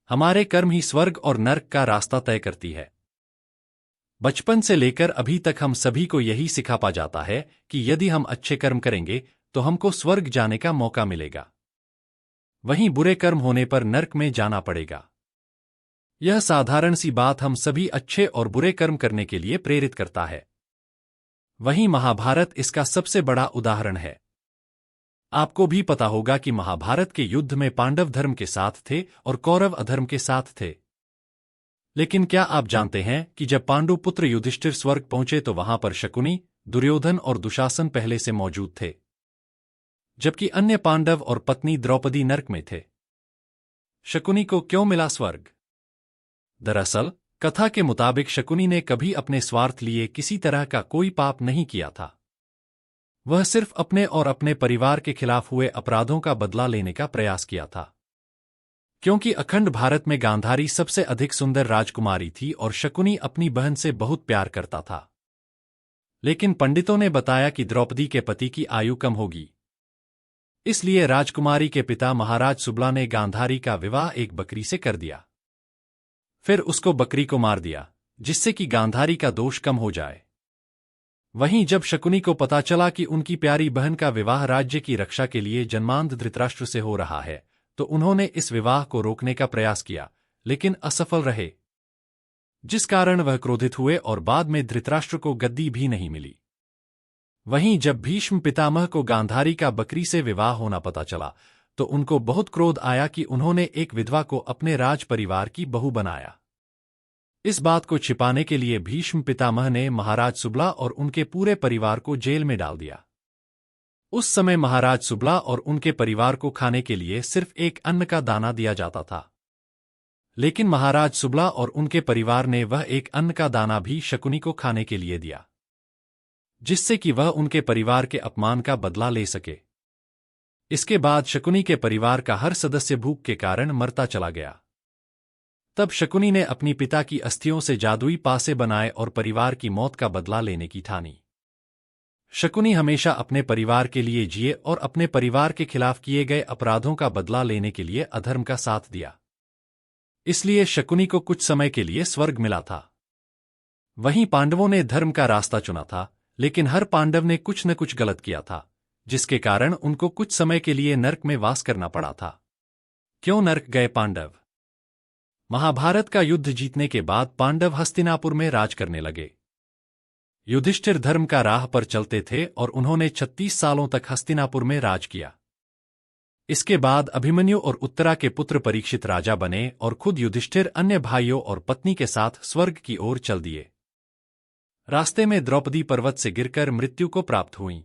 हमारे कर्म ही स्वर्ग और नर्क का रास्ता तय करती है। बचपन से लेकर अभी तक हम सभी को यही सिखाया जाता है कि यदि हम अच्छे कर्म करेंगे तो हमको स्वर्ग जाने का मौका मिलेगा, वहीं बुरे कर्म होने पर नर्क में जाना पड़ेगा। यह साधारण सी बात हम सभी अच्छे और बुरे कर्म करने के लिए प्रेरित करता है। वहीं महाभारत इसका सबसे बड़ा उदाहरण है। आपको भी पता होगा कि महाभारत के युद्ध में पांडव धर्म के साथ थे और कौरव अधर्म के साथ थे। लेकिन क्या आप जानते हैं कि जब पांडु पुत्र युधिष्ठिर स्वर्ग पहुंचे तो वहां पर शकुनी, दुर्योधन और दुशासन पहले से मौजूद थे, जबकि अन्य पांडव और पत्नी द्रौपदी नर्क में थे। शकुनी को क्यों मिला स्वर्ग? दरअसल कथा के मुताबिक शकुनी ने कभी अपने स्वार्थ लिए किसी तरह का कोई पाप नहीं किया था। वह सिर्फ अपने और अपने परिवार के खिलाफ हुए अपराधों का बदला लेने का प्रयास किया था। क्योंकि अखंड भारत में गांधारी सबसे अधिक सुंदर राजकुमारी थी और शकुनी अपनी बहन से बहुत प्यार करता था। लेकिन पंडितों ने बताया कि द्रौपदी के पति की आयु कम होगी, इसलिए राजकुमारी के पिता महाराज सुबला ने गांधारी का विवाह एक बकरी से कर दिया। फिर उसको बकरी को मार दिया, जिससे कि गांधारी का दोष कम हो जाए। वहीं जब शकुनी को पता चला कि उनकी प्यारी बहन का विवाह राज्य की रक्षा के लिए जन्मांध धृतराष्ट्र से हो रहा है, तो उन्होंने इस विवाह को रोकने का प्रयास किया, लेकिन असफल रहे, जिस कारण वह क्रोधित हुए और बाद में धृतराष्ट्र को गद्दी भी नहीं मिली। वहीं जब भीष्म पितामह को गांधारी का बकरी से विवाह होना पता चला, तो उनको बहुत क्रोध आया कि उन्होंने एक विधवा को अपने राज परिवार की बहू बनाया। इस बात को छिपाने के लिए भीष्म पितामह ने महाराज सुबला और उनके पूरे परिवार को जेल में डाल दिया। उस समय महाराज सुबला और उनके परिवार को खाने के लिए सिर्फ एक अन्न का दाना दिया जाता था, लेकिन महाराज सुबला और उनके परिवार ने वह एक अन्न का दाना भी शकुनी को खाने के लिए दिया, जिससे कि वह उनके परिवार के अपमान का बदला ले सके। इसके बाद शकुनी के परिवार का हर सदस्य भूख के कारण मरता चला गया। तब शकुनी ने अपनी पिता की अस्थियों से जादुई पासे बनाए और परिवार की मौत का बदला लेने की ठानी। शकुनी हमेशा अपने परिवार के लिए जिए और अपने परिवार के खिलाफ किए गए अपराधों का बदला लेने के लिए अधर्म का साथ दिया। इसलिए शकुनी को कुछ समय के लिए स्वर्ग मिला था। वहीं पांडवों ने धर्म का रास्ता चुना था, लेकिन हर पांडव ने कुछ न कुछ गलत किया था, जिसके कारण उनको कुछ समय के लिए नर्क में वास करना पड़ा था। क्यों नर्क गए पांडव? महाभारत का युद्ध जीतने के बाद पांडव हस्तिनापुर में राज करने लगे। युधिष्ठिर धर्म का राह पर चलते थे और उन्होंने 36 सालों तक हस्तिनापुर में राज किया। इसके बाद अभिमन्यु और उत्तरा के पुत्र परीक्षित राजा बने और खुद युधिष्ठिर अन्य भाइयों और पत्नी के साथ स्वर्ग की ओर चल दिए। रास्ते में द्रौपदी पर्वत से गिरकर मृत्यु को प्राप्त हुईं।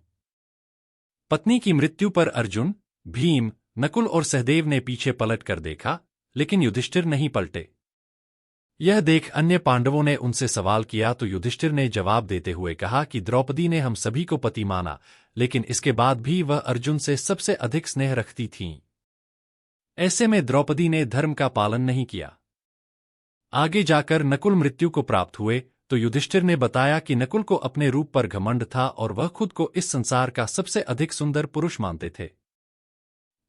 पत्नी की मृत्यु पर अर्जुन, भीम, नकुल और सहदेव ने पीछे पलट कर देखा, लेकिन युधिष्ठिर नहीं पलटे। यह देख अन्य पांडवों ने उनसे सवाल किया तो युधिष्ठिर ने जवाब देते हुए कहा कि द्रौपदी ने हम सभी को पति माना, लेकिन इसके बाद भी वह अर्जुन से सबसे अधिक स्नेह रखती थीं। ऐसे में द्रौपदी ने धर्म का पालन नहीं किया। आगे जाकर नकुल मृत्यु को प्राप्त हुए तो युधिष्ठिर ने बताया कि नकुल को अपने रूप पर घमंड था और वह खुद को इस संसार का सबसे अधिक सुंदर पुरुष मानते थे।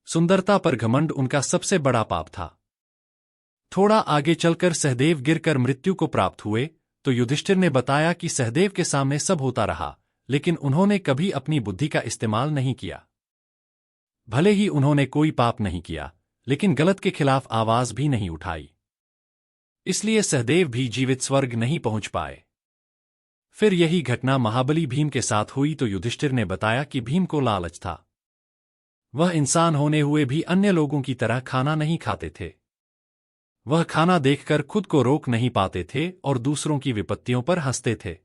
सुंदरता पर घमंड उनका सबसे बड़ा पाप था। थोड़ा आगे चलकर सहदेव गिरकर मृत्यु को प्राप्त हुए तो युधिष्ठिर ने बताया कि सहदेव के सामने सब होता रहा, लेकिन उन्होंने कभी अपनी बुद्धि का इस्तेमाल नहीं किया। भले ही उन्होंने कोई पाप नहीं किया, लेकिन गलत के खिलाफ आवाज भी नहीं उठाई, इसलिए सहदेव भी जीवित स्वर्ग नहीं पहुंच पाए। फिर यही घटना महाबली भीम के साथ हुई तो युधिष्ठिर ने बताया कि भीम को लालच था। वह इंसान होने हुए भी अन्य लोगों की तरह खाना नहीं खाते थे। वह खाना देखकर खुद को रोक नहीं पाते थे और दूसरों की विपत्तियों पर हंसते थे,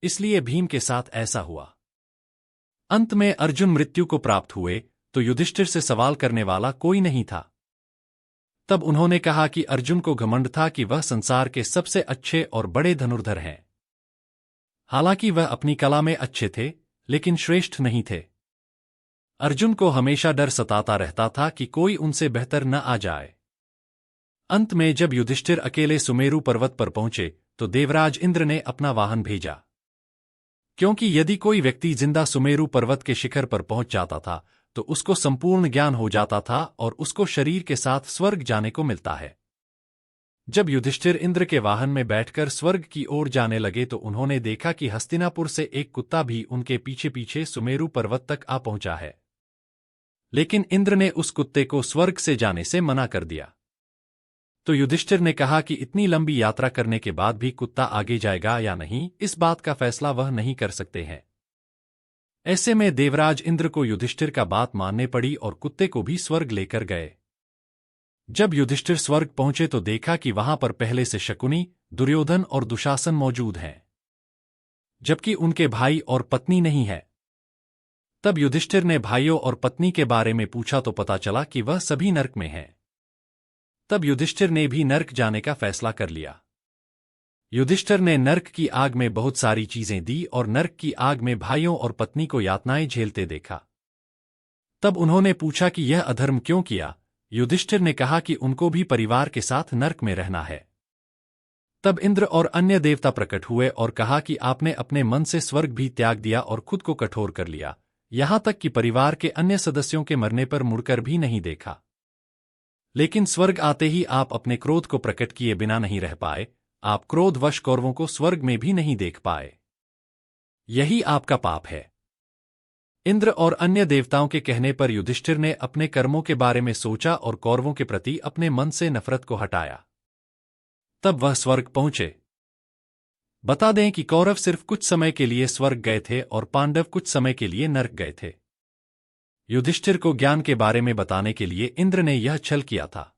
इसलिए भीम के साथ ऐसा हुआ। अंत में अर्जुन मृत्यु को प्राप्त हुए तो युधिष्ठिर से सवाल करने वाला कोई नहीं था। तब उन्होंने कहा कि अर्जुन को घमंड था कि वह संसार के सबसे अच्छे और बड़े धनुर्धर हैं। हालांकि वह अपनी कला में अच्छे थे, लेकिन श्रेष्ठ नहीं थे। अर्जुन को हमेशा डर सताता रहता था कि कोई उनसे बेहतर न आ जाए। अंत में जब युधिष्ठिर अकेले सुमेरु पर्वत पर पहुंचे तो देवराज इंद्र ने अपना वाहन भेजा, क्योंकि यदि कोई व्यक्ति जिंदा सुमेरु पर्वत के शिखर पर पहुंच जाता था तो उसको संपूर्ण ज्ञान हो जाता था और उसको शरीर के साथ स्वर्ग जाने को मिलता है। जब युधिष्ठिर इंद्र के वाहन में बैठकर स्वर्ग की ओर जाने लगे तो उन्होंने देखा कि हस्तिनापुर से एक कुत्ता भी उनके पीछे पीछे सुमेरु पर्वत तक आ पहुंचा है। लेकिन इंद्र ने उस कुत्ते को स्वर्ग से जाने से मना कर दिया। तो युधिष्ठिर ने कहा कि इतनी लंबी यात्रा करने के बाद भी कुत्ता आगे जाएगा या नहीं, इस बात का फैसला वह नहीं कर सकते हैं। ऐसे में देवराज इंद्र को युधिष्ठिर का बात मानने पड़ी और कुत्ते को भी स्वर्ग लेकर गए। जब युधिष्ठिर स्वर्ग पहुंचे तो देखा कि वहां पर पहले से शकुनी, दुर्योधन और दुशासन मौजूद हैं, जबकि उनके भाई और पत्नी नहीं है। तब युधिष्ठिर ने भाइयों और पत्नी के बारे में पूछा तो पता चला कि वह सभी नरक में हैं। तब युधिष्ठिर ने भी नरक जाने का फैसला कर लिया। युधिष्ठिर ने नरक की आग में बहुत सारी चीजें दी और नरक की आग में भाइयों और पत्नी को यातनाएं झेलते देखा। तब उन्होंने पूछा कि यह अधर्म क्यों किया। युधिष्ठिर ने कहा कि उनको भी परिवार के साथ नरक में रहना है। तब इंद्र और अन्य देवता प्रकट हुए और कहा कि आपने अपने मन से स्वर्ग भी त्याग दिया और खुद को कठोर कर लिया, यहां तक कि परिवार के अन्य सदस्यों के मरने पर मुड़कर भी नहीं देखा। लेकिन स्वर्ग आते ही आप अपने क्रोध को प्रकट किए बिना नहीं रह पाए। आप क्रोधवश कौरवों को स्वर्ग में भी नहीं देख पाए। यही आपका पाप है। इंद्र और अन्य देवताओं के कहने पर युधिष्ठिर ने अपने कर्मों के बारे में सोचा और कौरवों के प्रति अपने मन से नफरत को हटाया। तब वह स्वर्ग पहुंचे। बता दें कि कौरव सिर्फ कुछ समय के लिए स्वर्ग गए थे और पांडव कुछ समय के लिए नरक गए थे। युधिष्ठिर को ज्ञान के बारे में बताने के लिए इंद्र ने यह छल किया था।